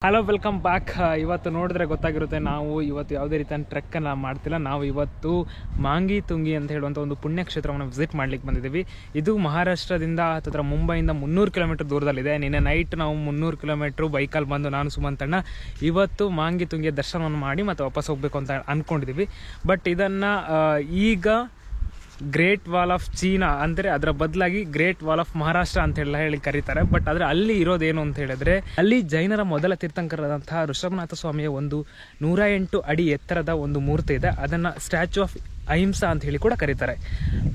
Hello, welcome back. ಇವತ್ತು ನೋಡಿದ್ರೆ ಗೊತ್ತಾಗಿರುತ್ತೆ, ನಾವು ಇವತ್ತು ಯಾವುದೇ ರೀತಿಯ ಟ್ರೆಕ್ಕನ್ನು ಮಾಡ್ತಿಲ್ಲ. ನಾವು ಇವತ್ತು ಮಾಂಗಿ ತುಂಗಿ ಅಂತ ಹೇಳುವಂಥ ಒಂದು ಪುಣ್ಯಕ್ಷೇತ್ರವನ್ನು ವಿಸಿಟ್ ಮಾಡ್ಲಿಕ್ಕೆ ಬಂದಿದ್ದೀವಿ. ಇದು ಮಹಾರಾಷ್ಟ್ರದಿಂದ ಹತ್ತಿರ ಮುಂಬೈಯಿಂದ 300 ಕಿಲೋಮೀಟರ್ ದೂರದಲ್ಲಿದೆ. ನಿನ್ನೆ ನೈಟ್ ನಾವು 300 ಕಿಲೋಮೀಟ್ರು ಬೈಕಲ್ಲಿ ಬಂದು ನಾನು ಸುಮಂತಣ್ಣ ಇವತ್ತು ಮಾಂಗಿ ತುಂಗಿಯ ದರ್ಶನವನ್ನು ಮಾಡಿ ಮತ್ತೆ ವಾಪಸ್ ಹೋಗಬೇಕು ಅಂತ ಅಂದ್ಕೊಂಡಿದ್ದೀವಿ. ಬಟ್ ಇದನ್ನು ಈಗ ಗ್ರೇಟ್ ವಾಲ್ ಆಫ್ ಚೀನಾ ಅಂದರೆ ಅದರ ಬದಲಾಗಿ ಗ್ರೇಟ್ ವಾಲ್ ಆಫ್ ಮಹಾರಾಷ್ಟ್ರ ಅಂತ ಹೇಳಿ ಕರೀತಾರೆ. ಬಟ್ ಆದರೆ ಅಲ್ಲಿ ಇರೋದೇನು ಅಂತ ಹೇಳಿದ್ರೆ, ಅಲ್ಲಿ ಜೈನರ ಮೊದಲ ತೀರ್ಥಂಕರದಂತಹ ಋಷಭನಾಥ ಸ್ವಾಮಿಯ ಒಂದು 108 ಅಡಿ ಎತ್ತರದ ಒಂದು ಮೂರ್ತಿ ಇದೆ. ಅದನ್ನು ಸ್ಟ್ಯಾಚ್ಯೂ ಆಫ್ ಅಹಿಂಸಾ ಅಂತ ಹೇಳಿ ಕೂಡ ಕರೀತಾರೆ.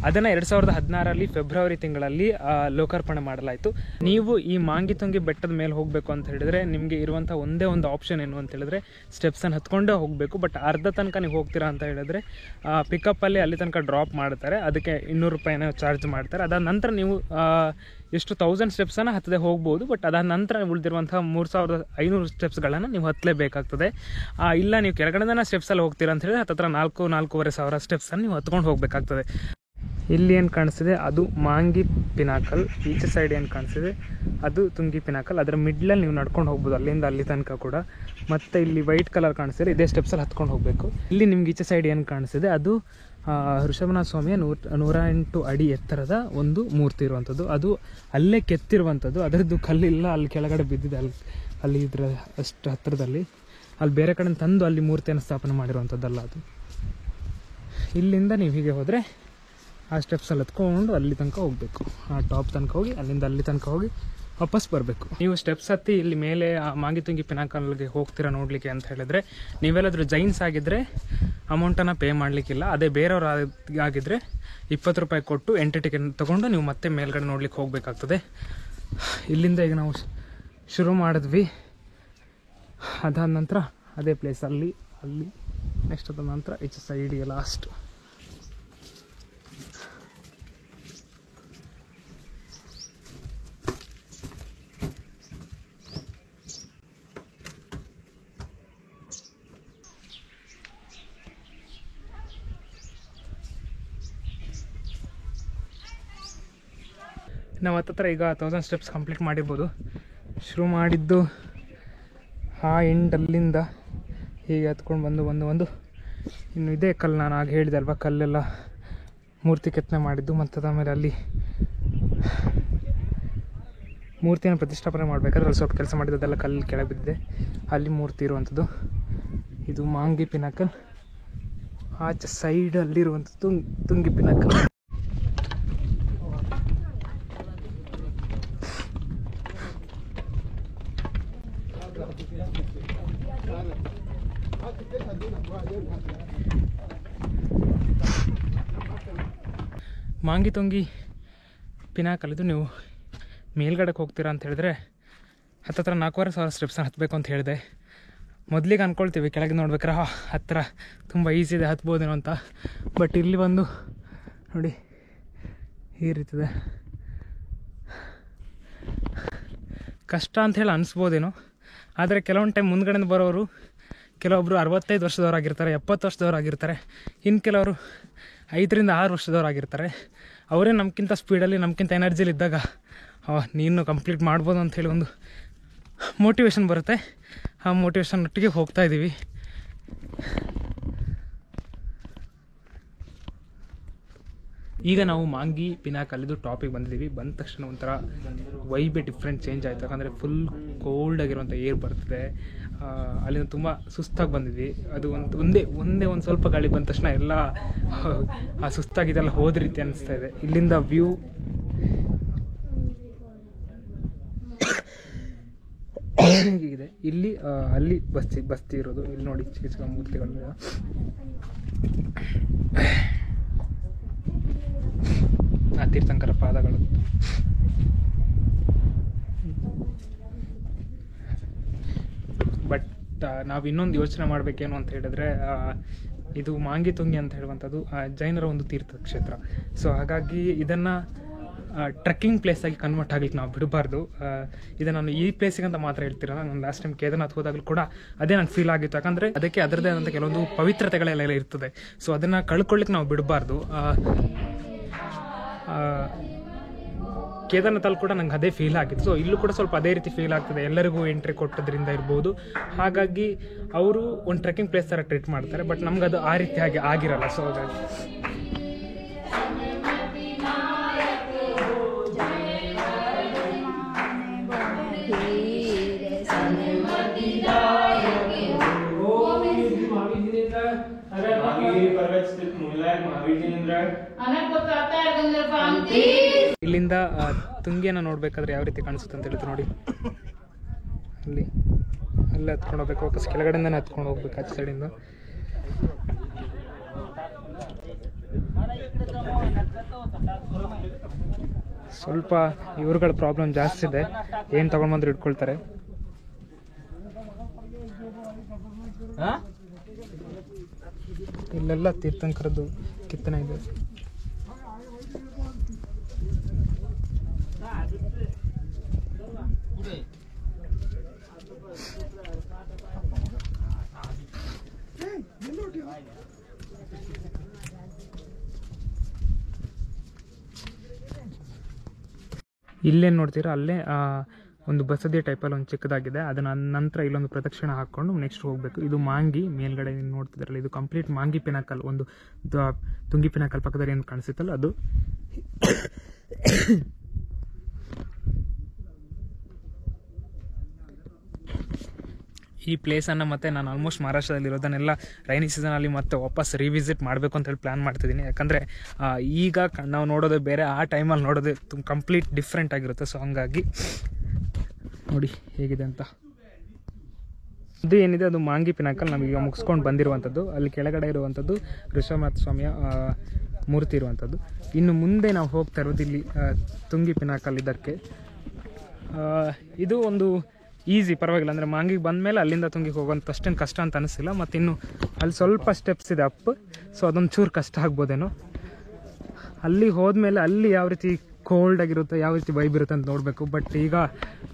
ಅದನ್ನು 2016ರಲ್ಲಿ ಫೆಬ್ರವರಿ ತಿಂಗಳಲ್ಲಿ ಲೋಕಾರ್ಪಣೆ ಮಾಡಲಾಯಿತು. ನೀವು ಈ ಮಾಂಗಿ ತುಂಗಿ ಬೆಟ್ಟದ ಮೇಲೆ ಹೋಗಬೇಕು ಅಂತ ಹೇಳಿದ್ರೆ ನಿಮಗೆ ಇರುವಂಥ ಒಂದೇ ಒಂದು ಆಪ್ಷನ್ ಏನು ಅಂತ ಹೇಳಿದ್ರೆ ಸ್ಟೆಪ್ಸನ್ನು ಹತ್ಕೊಂಡೇ ಹೋಗಬೇಕು. ಬಟ್ ಅರ್ಧ ತನಕ ನೀವು ಹೋಗ್ತೀರಾ ಅಂತ ಹೇಳಿದ್ರೆ ಪಿಕಪ್ಪಲ್ಲಿ ಅಲ್ಲಿ ತನಕ ಡ್ರಾಪ್ ಮಾಡ್ತಾರೆ. ಅದಕ್ಕೆ 200 ರೂಪಾಯಿನ ಚಾರ್ಜ್ ಮಾಡ್ತಾರೆ. ಅದಾದ ನಂತರ ನೀವು ಎಷ್ಟು 1000 ಸ್ಟೆಪ್ಸನ್ನು ಹತ್ತದೇ ಹೋಗ್ಬೋದು. ಬಟ್ ಅದಾದ ನಂತರ ಉಳಿದಿರುವಂಥ 3500 ಸ್ಟೆಪ್ಸ್ಗಳನ್ನು ನೀವು ಹತ್ತಲೇಬೇಕಾಗ್ತದೆ. ಇಲ್ಲ ನೀವು ಕೆಳಗಡೆನ ಸ್ಟೆಪ್ಸಲ್ಲಿ ಹೋಗ್ತೀರಾ ಅಂತ ಹೇಳಿದ್ರೆ ಹತ್ತಿರ 4,500 ಸ್ಟೆಪ್ಸನ್ನು ನೀವು ಹತ್ಕೊಂಡು ಹೋಗಬೇಕಾಗ್ತದೆ. ಇಲ್ಲಿ ಏನು ಕಾಣಿಸ್ತಿದೆ ಅದು ಮಾಂಗಿ ಪಿನಾಕಲ್, ಈಚೆ ಸೈಡ್ ಏನು ಕಾಣಿಸ್ತಿದೆ ಅದು ತುಂಗಿ ಪಿನಾಕಲ್. ಅದರ ಮಿಡ್ಲಲ್ಲಿ ನೀವು ನಡ್ಕೊಂಡು ಹೋಗ್ಬೋದು ಅಲ್ಲಿಂದ ಅಲ್ಲಿ ತನಕ ಕೂಡ. ಮತ್ತು ಇಲ್ಲಿ ವೈಟ್ ಕಲರ್ ಕಾಣಿಸ್ತಿದೆ, ಇದೇ ಸ್ಟೆಪ್ಸಲ್ಲಿ ಹತ್ಕೊಂಡು ಹೋಗಬೇಕು. ಇಲ್ಲಿ ನಿಮ್ಗೆ ಈಚೆ ಸೈಡ್ ಏನು ಕಾಣಿಸ್ತಿದೆ ಅದು ಋಷಭನಾಥ ಸ್ವಾಮಿಯ 108 ಅಡಿ ಎತ್ತರದ ಒಂದು ಮೂರ್ತಿ ಇರುವಂಥದ್ದು. ಅದು ಅಲ್ಲೇ ಕೆತ್ತಿರುವಂಥದ್ದು, ಅದರದ್ದು ಕಲ್ಲಿಲ್ಲ, ಅಲ್ಲಿ ಕೆಳಗಡೆ ಬಿದ್ದಿದೆ. ಅಲ್ಲಿ ಇದ್ರ ಅಷ್ಟು ಹತ್ತಿರದಲ್ಲಿ ಅಲ್ಲಿ ಬೇರೆ ಕಡೆ ತಂದು ಅಲ್ಲಿ ಮೂರ್ತಿಯನ್ನು ಸ್ಥಾಪನೆ ಮಾಡಿರುವಂಥದ್ದಲ್ಲ ಅದು. ಇಲ್ಲಿಂದ ನೀವು ಹೀಗೆ ಹೋದರೆ ಆ ಸ್ಟೆಪ್ಸಲ್ಲಿ ಹತ್ಕೊಂಡು ಅಲ್ಲಿ ತನಕ ಹೋಗಬೇಕು. ಆ ಟಾಪ್ ತನಕ ಹೋಗಿ ಅಲ್ಲಿಂದ ಅಲ್ಲಿ ತನಕ ಹೋಗಿ ವಾಪಸ್ ಬರಬೇಕು. ನೀವು ಸ್ಟೆಪ್ಸ್ ಹತ್ತಿ ಇಲ್ಲಿ ಮೇಲೆ ಮಾಂಗಿ ತುಂಗಿ ಪಿನಾಕಲ್ಗೆ ಹೋಗ್ತೀರಾ ನೋಡಲಿಕ್ಕೆ ಅಂತ ಹೇಳಿದ್ರೆ, ನೀವೆಲ್ಲಾದರೂ ಜೈನ್ಸ್ ಆಗಿದ್ದರೆ ಅಮೌಂಟನ್ನು ಪೇ ಮಾಡಲಿಕ್ಕಿಲ್ಲ. ಅದೇ ಬೇರೆಯವರು ಆಗಿದ್ದರೆ 20 ರೂಪಾಯಿ ಕೊಟ್ಟು ಎಂಟ್ರಿ ಟಿಕೆಟ್ ತೊಗೊಂಡು ನೀವು ಮತ್ತೆ ಮೇಲ್ಗಡೆ ನೋಡ್ಲಿಕ್ಕೆ ಹೋಗಬೇಕಾಗ್ತದೆ. ಇಲ್ಲಿಂದ ಈಗ ನಾವು ಶುರು ಮಾಡಿದ್ವಿ. ಅದಾದ ನಂತರ ಅದೇ ಪ್ಲೇಸ್ ಅಲ್ಲಿ ನೆಕ್ಸ್ಟ್ ಅದಾದ ನಂತರ ಈಚೆ ಸೈಡಿಗೆ ಲಾಸ್ಟ್. ನಾವು ಹತ್ತಿರ ಈಗ 1000 ಸ್ಟೆಪ್ಸ್ ಕಂಪ್ಲೀಟ್ ಮಾಡಿರ್ಬೋದು. ಶುರು ಮಾಡಿದ್ದು ಆ ಎಂಡಲ್ಲಿಂದ ಹೀಗೆ ಹತ್ಕೊಂಡು ಬಂದು ಇನ್ನು ಇದೇ ಕಲ್ಲು, ನಾನು ಆಗ ಹೇಳಿದೆ ಅಲ್ವಾ, ಕಲ್ಲೆಲ್ಲ ಮೂರ್ತಿ ಕೆತ್ತನೆ ಮಾಡಿದ್ದು. ಮತ್ತು ಅದಾದಮೇಲೆ ಅಲ್ಲಿ ಮೂರ್ತಿಯನ್ನು ಪ್ರತಿಷ್ಠಾಪನೆ ಮಾಡಬೇಕಾದ್ರೆ ಅಲ್ಲಿ ಸ್ವಲ್ಪ ಕೆಲಸ ಮಾಡಿದ್ದೆಲ್ಲ ಕಲ್ಲು ಕೆಳಗೆ ಬಿದ್ದಿದೆ. ಅಲ್ಲಿ ಮೂರ್ತಿ ಇರುವಂಥದ್ದು ಇದು ಮಾಂಗಿ ಪಿನಾಕಲ್. ಆಚೆ ಸೈಡಲ್ಲಿರುವಂಥದ್ದು ತುಂಗಿ ಪಿನಾಕಲ್. ಮಾಂಗಿ ತುಂಗಿ ಪಿನಾಕಲ್ ಇದು. ನೀವು ಮೇಲ್ಗಡೆಗೆ ಹೋಗ್ತೀರಾ ಅಂತ ಹೇಳಿದ್ರೆ ಹತ್ತಿರ 4500 ಸ್ಟೆಪ್ಸನ್ನು ಹತ್ತಬೇಕು ಅಂತ ಹೇಳಿದೆ. ಮೊದಲಿಗೆ ಅಂದ್ಕೊಳ್ತೀವಿ ಕೆಳಗೆ ನೋಡ್ಬೇಕಾರೆ ಹತ್ತಿರ ತುಂಬ ಈಸಿ ಇದೆ, ಹತ್ಬೋದೇನೋ ಅಂತ. ಬಟ್ ಇಲ್ಲಿ ಬಂದು ನೋಡಿ ಈ ರೀತಿದೆ. ಕಷ್ಟ ಅಂತ ಹೇಳಿ ಅನಿಸ್ಬೋದೇನೋ, ಆದರೆ ಕೆಲವೊಂದು ಟೈಮ್ ಮುಂದ್ಗಡೆಯಿಂದ ಬರೋರು ಕೆಲವೊಬ್ಬರು 65 ವರ್ಷದವರಾಗಿರ್ತಾರೆ, 70 ವರ್ಷದವರಾಗಿರ್ತಾರೆ. ಇನ್ನು ಕೆಲವರು 5 ರಿಂದ 6 ವರ್ಷದವರಾಗಿರ್ತಾರೆ. ಅವರೇ ನಮ್ಗಿಂತ ಸ್ಪೀಡಲ್ಲಿ ನಮ್ಗಿಂತ ಎನರ್ಜಿಲಿ ಇದ್ದಾಗ ನೀನು ಕಂಪ್ಲೀಟ್ ಮಾಡ್ಬೋದು ಅಂಥೇಳಿ ಒಂದು ಮೋಟಿವೇಶನ್ ಬರುತ್ತೆ. ಆ ಮೋಟಿವೇಶನ್ ಒಟ್ಟಿಗೆ ಹೋಗ್ತಾ ಇದ್ದೀವಿ. ಈಗ ನಾವು ಮಾಂಗಿ ಪಿನಾಕಲ್ ಇದು ಟಾಪಿಗೆ ಬಂದಿದ್ದೀವಿ. ಬಂದ ತಕ್ಷಣ ಒಂಥರ ವೈಬೇ ಡಿಫ್ರೆಂಟ್ ಚೇಂಜ್ ಆಯಿತು. ಯಾಕಂದರೆ ಫುಲ್ ಕೋಲ್ಡ್ ಆಗಿರುವಂಥ ಏರ್ ಬರ್ತಿದೆ. ಅಲ್ಲಿಂದ ತುಂಬ ಸುಸ್ತಾಗಿ ಬಂದಿದ್ವಿ. ಅದು ಒಂದೇ ಒಂದು ಸ್ವಲ್ಪ ಗಾಳಿ ಬಂದ ತಕ್ಷಣ ಎಲ್ಲ ಆ ಸುಸ್ತಾಗಿದೆಲ್ಲ ಹೋದ ರೀತಿ ಅನಿಸ್ತಾ ಇದೆ. ಇಲ್ಲಿಂದ ವ್ಯೂ ಹೀಗಿದೆ. ಇಲ್ಲಿ ಅಲ್ಲಿ ಬಸ್ತಿ ಇರೋದು. ಇಲ್ಲಿ ನೋಡಿ ಚಿಕ್ಕ ಚಿಕ್ಕ ಮೂರ್ತಿಗಳು. ಆ ತೀರ್ಥಂಕರ ಪಾದಗಳು. ಬಟ್ ನಾವು ಇನ್ನೊಂದು ಯೋಚನೆ ಮಾಡಬೇಕೇನು ಅಂತ ಹೇಳಿದ್ರೆ, ಇದು ಮಾಂಗಿ ತುಂಗಿ ಅಂತ ಹೇಳುವಂಥದ್ದು ಜೈನರ ಒಂದು ತೀರ್ಥಕ್ಷೇತ್ರ. ಸೊ ಹಾಗಾಗಿ ಇದನ್ನು ಟ್ರೆಕ್ಕಿಂಗ್ ಪ್ಲೇಸಾಗಿ ಕನ್ವರ್ಟ್ ಆಗ್ಲಿಕ್ಕೆ ನಾವು ಬಿಡಬಾರ್ದು. ಇದನ್ನು ನಾನು ಈ ಪ್ಲೇಸಿಗಂತ ಮಾತ್ರ ಹೇಳ್ತಿರಲ್ಲ. ನಾನು ಲಾಸ್ಟ್ ಟೈಮ್ ಕೇದಾರ್ನಾಥ್ ಹೋದಾಗಲೂ ಕೂಡ ಅದೇ ನಂಗೆ ಫೀಲ್ ಆಗಿತ್ತು. ಯಾಕಂದರೆ ಅದಕ್ಕೆ ಅದರದ್ದೇ ಆದಂಥ ಕೆಲವೊಂದು ಪವಿತ್ರತೆಗಳೆಲ್ಲ ಇರ್ತದೆ. ಸೊ ಅದನ್ನು ಕಳ್ಕೊಳ್ಳಿಕ್ಕೆ ನಾವು ಬಿಡಬಾರ್ದು. ಕೇದಾರ್ನಾಥಲ್ಲಿ ಕೂಡ ನಂಗೆ ಅದೇ ಫೀಲ್ ಆಗಿತ್ತು. ಸೊ ಇಲ್ಲೂ ಕೂಡ ಸ್ವಲ್ಪ ಅದೇ ರೀತಿ ಫೀಲ್ ಆಗ್ತದೆ, ಎಲ್ಲರಿಗೂ ಎಂಟ್ರಿ ಕೊಟ್ಟದ್ರಿಂದ ಇರ್ಬೋದು. ಹಾಗಾಗಿ ಅವರು ಒಂದು ಟ್ರೆಕ್ಕಿಂಗ್ ಪ್ಲೇಸ್ ಥರ ಟ್ರೀಟ್ ಮಾಡ್ತಾರೆ, ಬಟ್ ನಮ್ಗೆ ಅದು ಆ ರೀತಿಯಾಗಿ ಆಗಿರಲ್ಲ. ಸೊ ಹಾಗಾಗಿ ಇಲ್ಲಿಂದ ತುಂಗಿಯನ್ನು ನೋಡ್ಬೇಕಾದ್ರೆ ಯಾವ ರೀತಿ ಕಾಣಿಸುತ್ತೆ ಅಂತ ಹೇಳಿದ್ರೆ ನೋಡಿ, ಅಲ್ಲಿ ಹತ್ಕೊಂಡು ಹೋಗ್ಬೇಕು, ವಾಪಸ್ ಕೆಳಗಡೆಯಿಂದನೇ ಹತ್ಕೊಂಡು ಹೋಗ್ಬೇಕು ಆಚೆ ಸೈಡಿಂದ. ಸ್ವಲ್ಪ ಇವ್ರುಗಳ ಪ್ರಾಬ್ಲಮ್ ಜಾಸ್ತಿ ಇದೆ, ಏನು ತಗೊಂಡ್ ಬಂದ್ರು ಇಟ್ಕೊಳ್ತಾರೆ. ಇಲ್ಲೆಲ್ಲ ತೀರ್ಥಂಕರದ್ದು ಕಿತ್ತನೆ ಇದೆ. ಇಲ್ಲೇನು ನೋಡ್ತೀರಾ, ಅಲ್ಲೇ ಒಂದು ಬಸದಿ ಟೈಪಲ್ಲಿ ಒಂದು ಚಿಕ್ಕದಾಗಿದೆ. ಅದನ್ನ ನಂತರ ಇಲ್ಲೊಂದು ಪ್ರದಕ್ಷಿಣೆ ಹಾಕ್ಕೊಂಡು ನೆಕ್ಸ್ಟ್ ಹೋಗಬೇಕು. ಇದು ಮಾಂಗಿ ಮೇಲ್ಗಡೆ ನೋಡ್ತಿದ್ರಲ್ಲ, ಇದು ಕಂಪ್ಲೀಟ್ ಮಾಂಗಿ ಪಿನಾಕಲ್, ಒಂದು ತುಂಗಿ ಪಿನಾಕಲ್ ಪಕ್ಕದಲ್ಲಿ ಏನು ಕಾಣಿಸುತ್ತಲ್ಲ ಅದು. ಈ ಪ್ಲೇಸನ್ನು ಮತ್ತೆ ನಾನು ಆಲ್ಮೋಸ್ಟ್ ಮಹಾರಾಷ್ಟ್ರದಲ್ಲಿ ಇರೋದನ್ನೆಲ್ಲ ರೈನಿ ಸೀಸನಲ್ಲಿ ಮತ್ತೆ ವಾಪಸ್ ರಿವಿಸಿಟ್ ಮಾಡಬೇಕು ಅಂತ ಹೇಳಿ ಪ್ಲ್ಯಾನ್ ಮಾಡ್ತಿದ್ದೀನಿ. ಯಾಕಂದರೆ ಈಗ ನಾವು ನೋಡೋದು ಬೇರೆ, ಆ ಟೈಮಲ್ಲಿ ನೋಡೋದು ಕಂಪ್ಲೀಟ್ ಡಿಫ್ರೆಂಟ್ ಆಗಿರುತ್ತೆ. ಸೊ ಹಂಗಾಗಿ ನೋಡಿ ಹೇಗಿದೆ ಅಂತ. ಇದು ಏನಿದೆ ಅದು ಮಾಂಗಿ ಪಿನಾಕಲ್, ನಮಗೀಗ ಮುಗಿಸ್ಕೊಂಡು ಬಂದಿರುವಂಥದ್ದು. ಅಲ್ಲಿ ಕೆಳಗಡೆ ಇರುವಂಥದ್ದು ಋಷಭನಾಥ ಸ್ವಾಮಿಯ ಮೂರ್ತಿ ಇರುವಂಥದ್ದು. ಇನ್ನು ಮುಂದೆ ನಾವು ಹೋಗ್ತಾ ಇರೋದು ಇಲ್ಲಿ ತುಂಗಿ ಪಿನಾಕಲ್. ಇದಕ್ಕೆ ಇದು ಒಂದು ಈಸಿ, ಪರವಾಗಿಲ್ಲ. ಅಂದರೆ ಮಾಂಗಿಗೆ ಬಂದಮೇಲೆ ಅಲ್ಲಿಂದ ತುಂಗಿಗೆ ಹೋಗೋಂಥ ಅಷ್ಟೇನು ಕಷ್ಟ ಅಂತ ಅನಿಸಿಲ್ಲ. ಮತ್ತು ಇನ್ನು ಅಲ್ಲಿ ಸ್ವಲ್ಪ ಸ್ಟೆಪ್ಸ್ ಇದೆ ಅಪ್, ಸೊ ಅದೊಂದು ಚೂರು ಕಷ್ಟ ಆಗ್ಬೋದೇನೋ. ಅಲ್ಲಿ ಹೋದ್ಮೇಲೆ ಅಲ್ಲಿ ಯಾವ ರೀತಿ ಕೋಲ್ಡ್ ಆಗಿರುತ್ತೆ, ಯಾವ ರೀತಿ ವೈಬ್ ಇರುತ್ತೆ ಅಂತ ನೋಡಬೇಕು. ಬಟ್ ಈಗ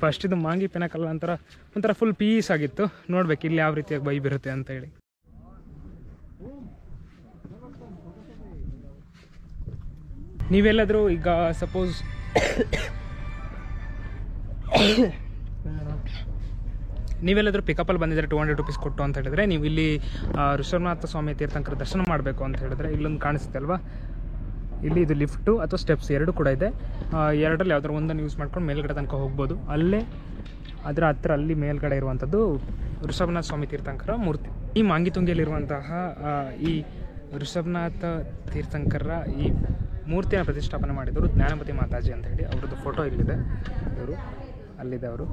ಫಸ್ಟ್ ಇದು ಮಾಂಗಿ ಪಿನಾಕಲ್ ಒಂಥರ ಫುಲ್ ಪೀಸ್ ಆಗಿತ್ತು. ನೋಡ್ಬೇಕು ಇಲ್ಲಿ ಯಾವ ರೀತಿಯಾಗಿ ವೈಬ್ ಇರುತ್ತೆ ಅಂತ ಹೇಳಿ. ನೀವೆಲ್ಲಾದರೂ ಈಗ ಸಪೋಸ್ ನೀವೆಲ್ಲಾದರೂ ಪಿಕಪ್ಪಲ್ಲಿ ಬಂದಿದ್ರೆ 200 ರೂಪೀಸ್ ಕೊಟ್ಟು ಅಂತ ಹೇಳಿದ್ರೆ, ನೀವು ಇಲ್ಲಿ ಋಷಭನಾಥ ಸ್ವಾಮಿ ತೀರ್ಥಂಕರ ದರ್ಶನ ಮಾಡಬೇಕು ಅಂತ ಹೇಳಿದ್ರೆ ಇಲ್ಲೊಂದು ಕಾಣಿಸುತ್ತೆ ಅಲ್ವಾ, ಇಲ್ಲಿ ಇದು ಲಿಫ್ಟು ಅಥವಾ ಸ್ಟೆಪ್ಸ್ ಎರಡು ಕೂಡ ಇದೆ. ಎರಡರಲ್ಲಿ ಯಾವ್ದಾದ್ರು ಒಂದನ್ನು ಯೂಸ್ ಮಾಡ್ಕೊಂಡು ಮೇಲ್ಗಡೆ ತನಕ ಹೋಗ್ಬೋದು. ಅಲ್ಲೇ ಅದರ ಹತ್ರ ಅಲ್ಲಿ ಮೇಲ್ಗಡೆ ಇರುವಂಥದ್ದು ಋಷಭನಾಥ ಸ್ವಾಮಿ ತೀರ್ಥಂಕರ ಮೂರ್ತಿ. ಈ ಮಾಂಗಿತುಂಗಿಯಲ್ಲಿರುವಂತಹ ಈ ಋಷಭನಾಥ ತೀರ್ಥಂಕರ ಈ ಮೂರ್ತಿಯನ್ನು ಪ್ರತಿಷ್ಠಾಪನೆ ಮಾಡಿದವರು ಜ್ಞಾನಪತಿ ಮಾತಾಜಿ ಅಂತ ಹೇಳಿ. ಅವ್ರದ್ದು ಫೋಟೋ ಇಲ್ಲಿದೆ, ಇವರು ಅಲ್ಲಿದೆ ಅವರು.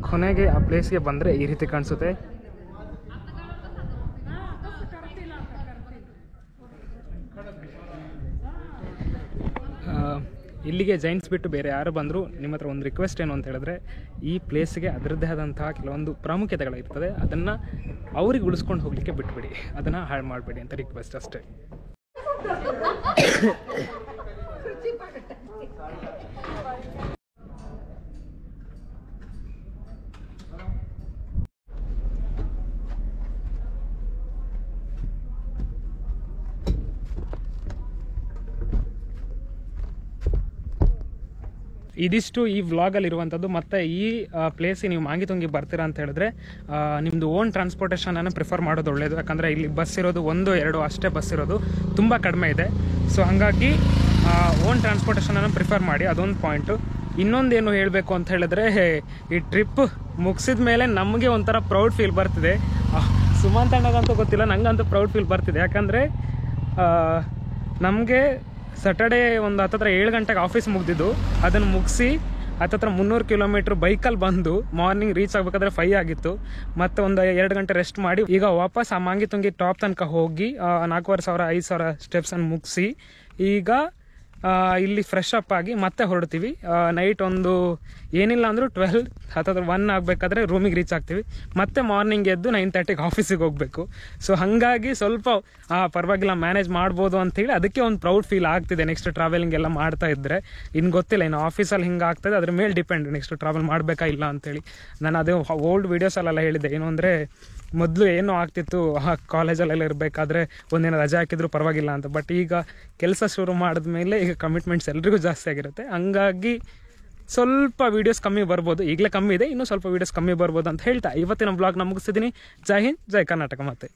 ಕೊನೆಗೆ ಆ ಪ್ಲೇಸ್ಗೆ ಬಂದರೆ ಈ ರೀತಿ ಕಾಣಿಸುತ್ತೆ. ಇಲ್ಲಿಗೆ ಜೈನ್ಸ್ ಬಿಟ್ಟು ಬೇರೆ ಯಾರು ಬಂದರೂ ನಿಮ್ಮ ಹತ್ರ ಒಂದು ರಿಕ್ವೆಸ್ಟ್ ಏನು ಅಂತ ಹೇಳಿದ್ರೆ, ಈ ಪ್ಲೇಸ್ಗೆ ಅದರದ್ದೇ ಆದಂತಹ ಕೆಲವೊಂದು ಪ್ರಾಮುಖ್ಯತೆಗಳಿರ್ತದೆ, ಅದನ್ನು ಅವ್ರಿಗೆ ಉಳಿಸ್ಕೊಂಡು ಹೋಗಲಿಕ್ಕೆ ಬಿಟ್ಬಿಡಿ, ಅದನ್ನು ಹಾಳು ಮಾಡಬೇಡಿ ಅಂತ ರಿಕ್ವೆಸ್ಟ್ ಅಷ್ಟೇ. ಇದಿಷ್ಟು ಈ ವ್ಲಾಗಲ್ಲಿ ಇರುವಂಥದ್ದು. ಮತ್ತು ಈ ಪ್ಲೇಸಿಗೆ ನೀವು ಮಾಂಗಿತುಂಗಿ ಬರ್ತೀರಾ ಅಂತ ಹೇಳಿದ್ರೆ ನಿಮ್ಮದು ಓನ್ ಟ್ರಾನ್ಸ್ಪೋರ್ಟೇಷನನ್ನು ಪ್ರಿಫರ್ ಮಾಡೋದು ಒಳ್ಳೆಯದು. ಯಾಕಂದರೆ ಇಲ್ಲಿ ಬಸ್ ಇರೋದು 1-2 ಅಷ್ಟೇ ಬಸ್ ಇರೋದು, ತುಂಬ ಕಡಿಮೆ ಇದೆ. ಸೊ ಹಾಗಾಗಿ ಓನ್ ಟ್ರಾನ್ಸ್ಪೋರ್ಟೇಷನನ್ನು ಪ್ರಿಫರ್ ಮಾಡಿ, ಅದೊಂದು ಪಾಯಿಂಟು. ಇನ್ನೊಂದೇನು ಹೇಳಬೇಕು ಅಂತ ಹೇಳಿದ್ರೆ, ಈ ಟ್ರಿಪ್ ಮುಗಿಸಿದ ಮೇಲೆ ನಮಗೆ ಒಂಥರ ಪ್ರೌಡ್ ಫೀಲ್ ಬರ್ತಿದೆ. ಸುಮಂತ್ ಅಣ್ಣಗಂತೂ ಗೊತ್ತಿಲ್ಲ, ನನಗಂತೂ ಪ್ರೌಡ್ ಫೀಲ್ ಬರ್ತಿದೆ. ಯಾಕಂದರೆ ನಮಗೆ ಸ್ಯಾಟರ್ಡೇ ಒಂದು 7 ಗಂಟೆಗೆ ಆಫೀಸ್ ಮುಗಿದಿದ್ದು, ಅದನ್ನು ಮುಗಿಸಿ 300 ಕಿಲೋಮೀಟ್ರ್ ಬೈಕಲ್ಲಿ ಬಂದು ಮಾರ್ನಿಂಗ್ ರೀಚ್ ಆಗಬೇಕಾದ್ರೆ 5 ಆಗಿತ್ತು. ಮತ್ತು ಒಂದು 2 ಗಂಟೆ ರೆಸ್ಟ್ ಮಾಡಿ ಈಗ ವಾಪಸ್ ಆ ಮಾಂಗಿತುಂಗಿ ಟಾಪ್ ತನಕ ಹೋಗಿ 4,500 ಸ್ಟೆಪ್ಸನ್ನು ಮುಗಿಸಿ ಈಗ ಇಲ್ಲಿ ಫ್ರೆಶ್ ಅಪ್ ಆಗಿ ಮತ್ತೆ ಹೊರಡ್ತೀವಿ. ನೈಟ್ ಒಂದು ಏನಿಲ್ಲ ಅಂದರೂ 1 ಆಗಬೇಕಾದ್ರೆ ರೂಮಿಗೆ ರೀಚ್ ಆಗ್ತೀವಿ. ಮತ್ತೆ ಮಾರ್ನಿಂಗ್ ಎದ್ದು 9:30ಗೆ ಆಫೀಸಿಗೆ ಹೋಗಬೇಕು. ಸೊ ಹಾಗಾಗಿ ಸ್ವಲ್ಪ ಪರವಾಗಿಲ್ಲ, ಮ್ಯಾನೇಜ್ ಮಾಡ್ಬೋದು ಅಂಥೇಳಿ ಅದಕ್ಕೆ ಒಂದು ಪ್ರೌಡ್ ಫೀಲ್ ಆಗ್ತಿದೆ. ನೆಕ್ಸ್ಟ್ ಟ್ರಾವೆಲಿಂಗ್ ಎಲ್ಲ ಮಾಡ್ತಾ ಇದ್ದರೆ ಇನ್ನು ಗೊತ್ತಿಲ್ಲ, ಇನ್ನು ಆಫೀಸಲ್ಲಿ ಹಿಂಗೆ ಆಗ್ತದೆ, ಅದ್ರ ಮೇಲೆ ಡಿಪೆಂಡ್ ನೆಕ್ಸ್ಟ್ ಟ್ರಾವೆಲ್ ಮಾಡಬೇಕಾ ಇಲ್ಲ ಅಂತೇಳಿ. ನಾನು ಅದೇ ಓಲ್ಡ್ ವೀಡಿಯೋಸಲ್ಲೆಲ್ಲ ಹೇಳಿದ್ದೆ, ಏನು ಅಂದರೆ ಮೊದಲು ಏನೋ ಆಗ್ತಿತ್ತು ಕಾಲೇಜಲ್ಲೆಲ್ಲ ಇರಬೇಕಾದ್ರೆ ಒಂದಿನ ರಜೆ ಹಾಕಿದ್ರು ಪರವಾಗಿಲ್ಲ ಅಂತ. ಬಟ್ ಈಗ ಕೆಲಸ ಶುರು ಮಾಡಿದ್ಮೇಲೆ ಈಗ ಕಮಿಟ್ಮೆಂಟ್ಸ್ ಎಲ್ರಿಗೂ ಜಾಸ್ತಿ ಆಗಿರುತ್ತೆ. ಹಂಗಾಗಿ ಸ್ವಲ್ಪ ವೀಡಿಯೋಸ್ ಕಮ್ಮಿ ಬರ್ಬೋದು, ಈಗಲೇ ಕಮ್ಮಿ ಇದೆ, ಇನ್ನೂ ಸ್ವಲ್ಪ ವೀಡಿಯೋಸ್ ಕಮ್ಮಿ ಬರ್ಬೋದು ಅಂತ ಹೇಳ್ತಾ ಇವತ್ತಿನ ಬ್ಲಾಗ್ನ ಮುಗಿಸ್ತಿದ್ದೀನಿ. ಜೈ ಹಿಂದ್, ಜೈ ಕರ್ನಾಟಕ. ಮತ್ತೆ